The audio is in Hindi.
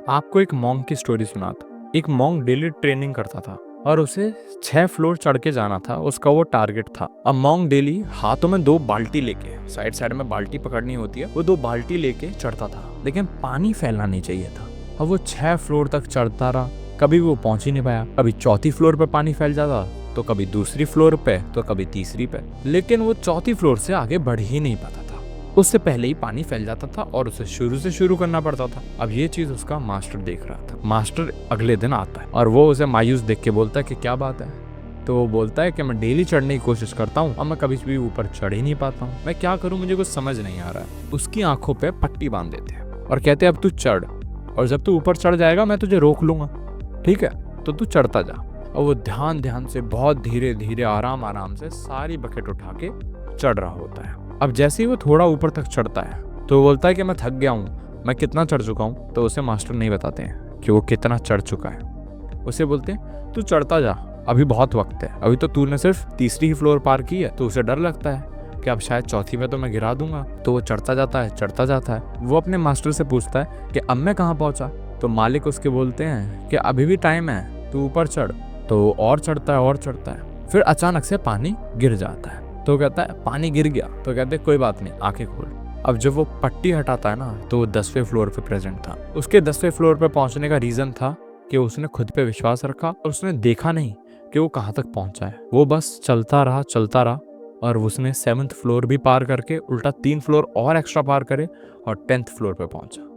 आपको एक मॉन्क की स्टोरी सुनाता। एक मॉन्क डेली ट्रेनिंग करता था और उसे 6 फ्लोर चढ़ के जाना था, उसका वो टारगेट था। अब मॉन्क डेली हाथों में 2 बाल्टी लेके, साइड साइड में बाल्टी पकड़नी होती है, वो 2 बाल्टी लेके चढ़ता था, लेकिन पानी फैलना नहीं चाहिए था। अब वो 6 फ्लोर तक चढ़ता रहा, कभी वो पहुंच ही नहीं पाया। कभी चौथी फ्लोर पे पानी फैल जाता, तो कभी दूसरी फ्लोर पे, तो कभी तीसरी पे, लेकिन वो चौथी फ्लोर से आगे बढ़ ही नहीं पाता था। उससे पहले ही पानी फैल जाता था और उसे शुरू से शुरू करना पड़ता था। अब ये चीज उसका मास्टर देख रहा था। मास्टर अगले दिन आता है और वो उसे मायूस देख के बोलता है कि क्या बात है। तो वो बोलता है कि मैं डेली चढ़ने की कोशिश करता हूँ और मैं कभी भी ऊपर चढ़ ही नहीं पाता हूँ, मैं क्या करूँ, मुझे कुछ समझ नहीं आ रहा है। उसकी आंखों पे पट्टी बांध देते हैं और कहते हैं अब तू चढ़, और जब तू ऊपर चढ़ जाएगा मैं तुझे रोक लूंगा, ठीक है, तो तू चढ़ता जा। और वो ध्यान ध्यान से बहुत धीरे धीरे आराम आराम से सारी बकेट उठा के चढ़ रहा होता है। अब जैसे ही वो थोड़ा ऊपर तक चढ़ता है तो वो बोलता है कि मैं थक गया हूँ, मैं कितना चढ़ चुका हूँ। तो उसे मास्टर नहीं बताते हैं कि वो कितना चढ़ चुका है। उसे बोलते हैं तू चढ़ता जा, अभी बहुत वक्त है, अभी तो तूने सिर्फ तीसरी ही फ्लोर पार की है। तो उसे डर लगता है कि अब शायद चौथी में तो मैं गिरा दूंगा। तो वो चढ़ता जाता है, चढ़ता जाता है। वो अपने मास्टर से पूछता है कि अब मैं कहाँ पहुंचा। तो मालिक उसके बोलते हैं कि अभी भी टाइम है, तू ऊपर चढ़। तो और चढ़ता है और चढ़ता है, फिर अचानक से पानी गिर जाता है। तो कहता है पानी गिर गया। तो कहते हैं कोई बात नहीं, आंखें खोल। अब जब वो पट्टी हटाता है ना, तो वो 10वें फ्लोर पे प्रेजेंट था। उसके 10वें फ्लोर पे पहुंचने का रीजन था कि उसने खुद पे विश्वास रखा और उसने देखा नहीं कि वो कहाँ तक पहुंचा है। वो बस चलता रहा और उसने 7th फ्लोर भी पार करके उल्टा 3 फ्लोर और एक्स्ट्रा पार करे और 10th फ्लोर पे पहुंचा।